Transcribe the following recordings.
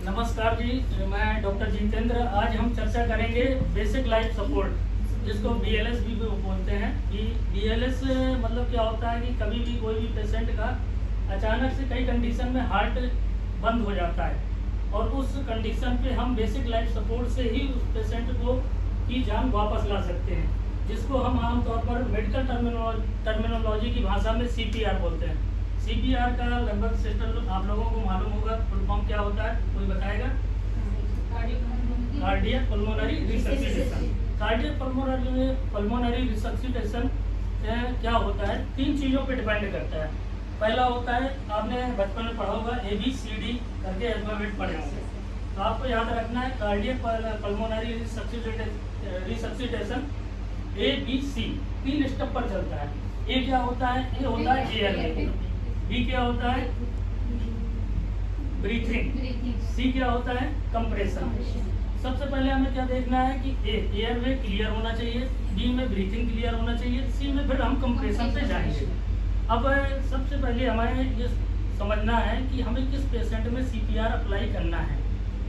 नमस्कार जी, मैं डॉक्टर जितेंद्र। आज हम चर्चा करेंगे बेसिक लाइफ सपोर्ट, जिसको BLS भी बोलते हैं। कि BLS मतलब क्या होता है कि कभी भी कोई भी पेशेंट का अचानक से कई कंडीशन में हार्ट बंद हो जाता है और उस कंडीशन पे हम बेसिक लाइफ सपोर्ट से ही उस पेशेंट को की जान वापस ला सकते हैं, जिसको हम आमतौर पर मेडिकल टर्मिनोलॉजी की भाषा में CPR बोलते हैं। CPR का लगभग सिस्टम आप लोगों को मालूम होगा, फुल फॉर्म क्या होता है, कोई बताएगा? Cardiac pulmonary resuscitation. Cardiac pulmonary resuscitation क्या होता है? 3 चीज़ों पे डिपेंड करता है। पहला होता है, आपने बचपन में पढ़ा होगा ABCD करके अल्फाबेट पढ़े होंगे, तो आपको याद रखना है cardiac pulmonary resuscitation ABC 3 step पर चलता है। A क्या होता है? A होता है एयर, B क्या होता है? ब्रीथिंग, C क्या होता है? कंप्रेशन। सबसे पहले हमें क्या देखना है कि एयर में क्लियर होना चाहिए, B में ब्रीथिंग क्लियर होना चाहिए, C में फिर हम कंप्रेशन पे जाएंगे। अब सबसे पहले हमें ये समझना है कि हमें किस पेशेंट में CPR अप्लाई करना है,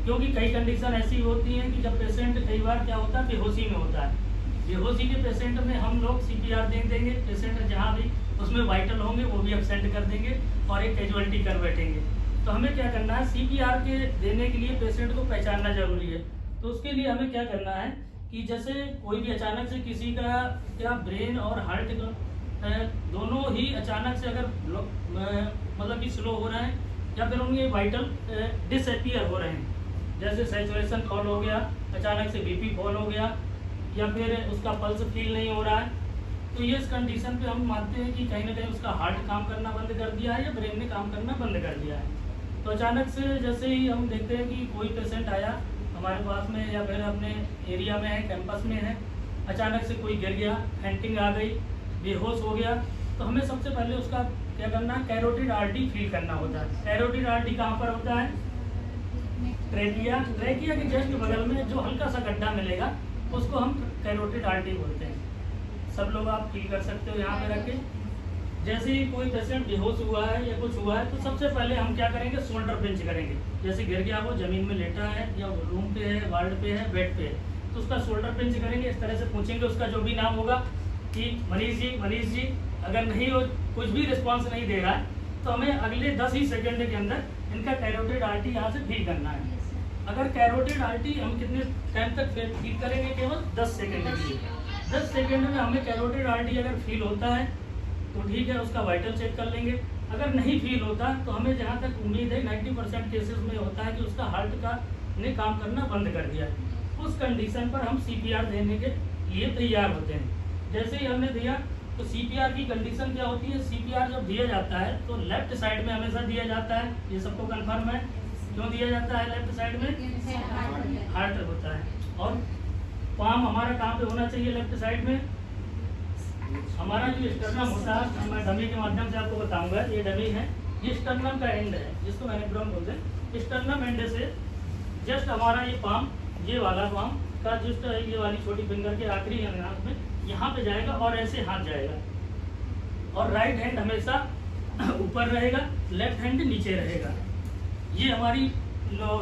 क्योंकि कई कंडीशन ऐसी होती हैं कि जब पेशेंट कई बार क्या होता है बेहोशी में होता है। बेहोशी के पेशेंट में हम लोग CPR दे देंगे, पेशेंट जहाँ भी उसमें वाइटल होंगे वो भी एब्सेंट कर देंगे और एक कैजुअलिटी कर बैठेंगे। तो हमें क्या करना है, CPR के देने के लिए पेशेंट को पहचानना जरूरी है। तो उसके लिए हमें क्या करना है कि जैसे कोई भी अचानक से किसी का क्या ब्रेन और हार्ट दोनों ही अचानक से अगर मतलब कि स्लो हो रहे हैं या फिर उनके वाइटल डिसअपीयर हो रहे हैं, जैसे सैचुरेशन फॉल हो गया, अचानक से BP फॉल हो गया, या फिर उसका पल्स फील नहीं हो रहा है, तो ये इस कंडीशन पे हम मानते हैं कि कहीं ना कहीं उसका हार्ट काम करना बंद कर दिया है या ब्रेन ने काम करना बंद कर दिया है। तो अचानक से जैसे ही हम देखते हैं कि कोई पेशेंट आया हमारे पास में या फिर अपने एरिया में है, कैंपस में है, अचानक से कोई गिर गया, फेंटिंग आ गई, बेहोश हो गया, तो हमें सबसे पहले उसका क्या करना है, कैरोटिड आर्टरी फील करना होता है। कैरोटिड आर्टरी कहाँ पर होता है? ट्रेकिया के जस्ट बगल में जो हल्का सा गड्ढा मिलेगा उसको हम कैरोटिड आर्टरी बोलते हैं। सब लोग आप फील कर सकते हो यहाँ पे रख के। जैसे ही कोई पेशेंट बेहोश हुआ है या कुछ हुआ है तो सबसे पहले हम क्या करेंगे, शोल्डर पिंच करेंगे। जैसे गिर गया, वो जमीन में लेटा है या रूम पे है, वार्ड पे है, बेड पे है, तो उसका शोल्डर पिंच करेंगे। इस तरह से पूछेंगे उसका जो भी नाम होगा कि मनीष जी। अगर नहीं हो, कुछ भी रिस्पॉन्स नहीं दे रहा है तो हमें अगले 10 ही सेकेंड के अंदर इनका कैरोटिड आर्टरी यहाँ से फील करना है। अगर कैरोटिड आर्टरी हम कितने टाइम तक फील करेंगे? केवल 10 सेकेंड के लिए। 10 सेकेंड में हमें कैरोटिड आर्टरी अगर फील होता है तो ठीक है, उसका वाइटल चेक कर लेंगे। अगर नहीं फील होता तो हमें जहाँ तक उम्मीद है 90% केसेस में होता है कि उसका हार्ट का ने काम करना बंद कर दिया। उस कंडीशन पर हम CPR देने के लिए तैयार होते हैं। जैसे ही हमने दिया तो CPR की कंडीशन क्या होती है? CPR जब दिया जाता है तो लेफ्ट साइड में हमेशा दिया जाता है। ये सबको कन्फर्म है? क्यों दिया जाता है लेफ्ट साइड में? हार्ट होता है। और पाम हमारा कहाँ पे होना चाहिए? लेफ्ट साइड में। हमारा जो स्टर्नम होता है, मैं डमी के माध्यम से आपको बताऊंगा, ये डमी है, ये स्टर्नम का एंड है, जिसको मैनेब्रम बोलते हैं। स्टर्नम एंड से जस्ट हमारा ये पाम, ये वाला पाम का जस्ट ये वाली छोटी फिंगर के आखिरी अंगांश में यहाँ पे जाएगा और ऐसे हाथ जाएगा। और राइट हैंड हमेशा ऊपर रहेगा, लेफ्ट हैंड नीचे रहेगा। ये हमारी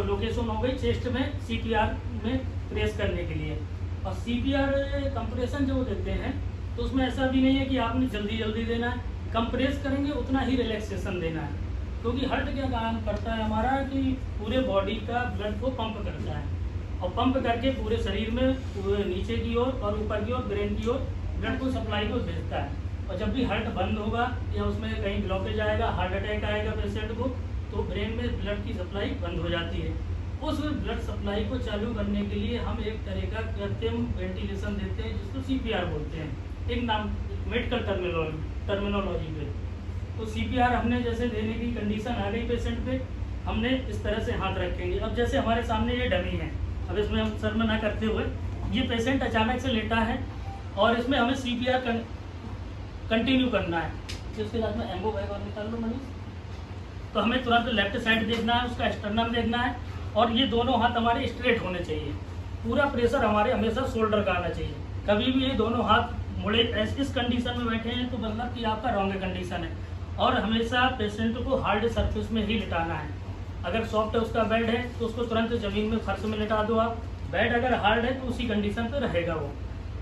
लोकेशन हो गई चेस्ट में CPR में प्रेस करने के लिए। और CPR कंप्रेशन जो देते हैं तो उसमें ऐसा भी नहीं है कि आपने जल्दी देना है, कंप्रेस करेंगे उतना ही रिलैक्सेशन देना है। क्योंकि हार्ट क्या काम करता है हमारा कि पूरे बॉडी का ब्लड को पंप करता है और पंप करके पूरे शरीर में नीचे की ओर और ऊपर की ओर ब्रेन की ओर ब्लड को सप्लाई को भेजता है। और जब भी हार्ट बंद होगा या उसमें कहीं ब्लॉकेज आएगा, हार्ट अटैक आएगा पेशेंट को, तो ब्रेन में ब्लड की सप्लाई बंद हो जाती है। उस ब्लड सप्लाई को चालू करने के लिए हम एक तरह का कृत्रिम वेंटिलेशन देते हैं, जिसको CPR बोलते हैं, एक नाम मेडिकल टर्मिनोलॉजी पे। तो CPR हमने जैसे देने की कंडीशन आ गई पेशेंट पे, हमने इस तरह से हाथ रखेंगे। अब जैसे हमारे सामने ये डमी है, अब इसमें हम शर्म ना करते हुए, ये पेशेंट अचानक से लेटा है और इसमें हमें CPR कंटिन्यू करना है। इसके साथ में एम्बो बैग और निकाल लो मनीष। तो हमें तुरंत लेफ्ट साइड देखना है, उसका स्टर्नम देखना है और ये दोनों हाथ हमारे स्ट्रेट होने चाहिए। पूरा प्रेशर हमारे हमेशा शोल्डर का आना चाहिए। कभी भी ये दोनों हाथ मुड़े इस कंडीशन में बैठे हैं तो मतलब कि आपका रॉन्ग कंडीशन है। और हमेशा पेशेंट को हार्ड सरफेस में ही लिटाना है। अगर सॉफ्ट है उसका बेड है तो उसको तुरंत ज़मीन में फर्श में लेटा दो आप। बेड अगर हार्ड है तो उसी कंडीशन पे रहेगा वो।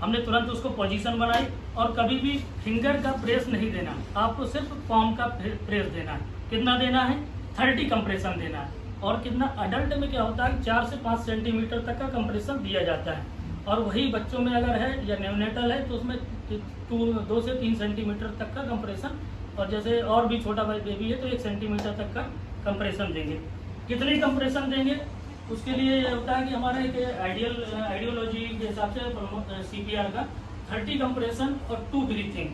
हमने तुरंत उसको पोजीशन बनाई और कभी भी फिंगर का प्रेस नहीं देना, आपको सिर्फ पाम का प्रेस देना है। कितना देना है? 30 कंप्रेशन देना है। और कितना अडल्ट में क्या होता है 4 से 5 सेंटीमीटर तक का कंप्रेशन दिया जाता है, और वही बच्चों में अगर है या न्यूनेटल है तो उसमें 2 से 3 सेंटीमीटर तक का कंप्रेशन, और जैसे और भी छोटा भाई बेबी है तो 1 सेंटीमीटर तक का कंप्रेशन देंगे। कितनी कंप्रेशन देंगे उसके लिए ये होता है कि हमारा एक आइडियोलॉजी के हिसाब से CPR का 30 कंप्रेशन और 2 ब्रीथिंग।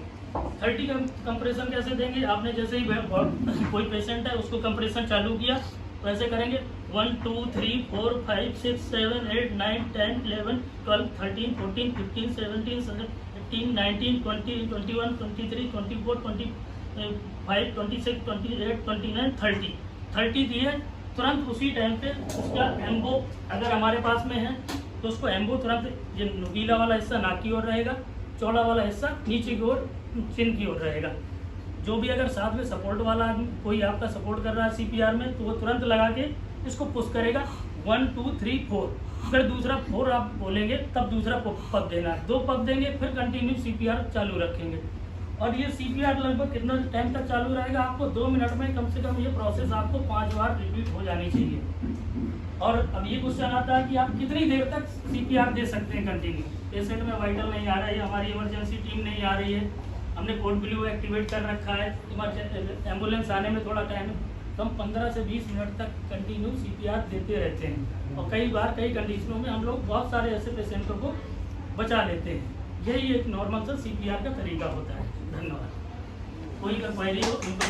30 कंप्रेशन कैसे देंगे? आपने जैसे ही कोई पेशेंट है उसको कंप्रेशन चालू किया तो ऐसे करेंगे 1 2 3 4 5 6 7 8 9 10 11 12 13 14 15 17 18 19 20 21 23 24 25 26 28 29 30 दिए। तुरंत उसी टाइम पे उसका एम्बो अगर हमारे पास में है तो उसको एम्बो तुरंत, ये नुकीला वाला हिस्सा नाक की ओर रहेगा, चौड़ा वाला हिस्सा नीचे की ओर चिन की ओर रहेगा। जो भी अगर साथ में सपोर्ट वाला आदमी कोई आपका सपोर्ट कर रहा है CPR में तो वो तुरंत लगा के इसको पुश करेगा 1 2 3 4। फिर दूसरा 4 आप बोलेंगे तब दूसरा पग देना है, 2 पग देंगे फिर कंटिन्यू CPR चालू रखेंगे। और ये CPR लगभग कितना टाइम तक चालू रहेगा? आपको 2 मिनट में कम से कम ये प्रोसेस आपको 5 बार रिपीट हो जानी चाहिए। और अब ये क्वेश्चन आता है कि आप कितनी देर तक CPR दे सकते हैं कंटिन्यू? पेशेंट में वाइटल नहीं आ रहा है, हमारी इमरजेंसी टीम नहीं आ रही है, हमने कोड ब्लू एक्टिवेट कर रखा है, एम्बुलेंस आने में थोड़ा टाइम है, तो हम 15 से 20 मिनट तक कंटिन्यू CPR देते रहते हैं। और कई बार कई कंडीशनों में हम लोग बहुत सारे ऐसे पेशेंटों को बचा लेते हैं। यही एक नॉर्मल सा CPR का तरीका होता है। धन्यवाद। कोई का क्वेरी हो उनको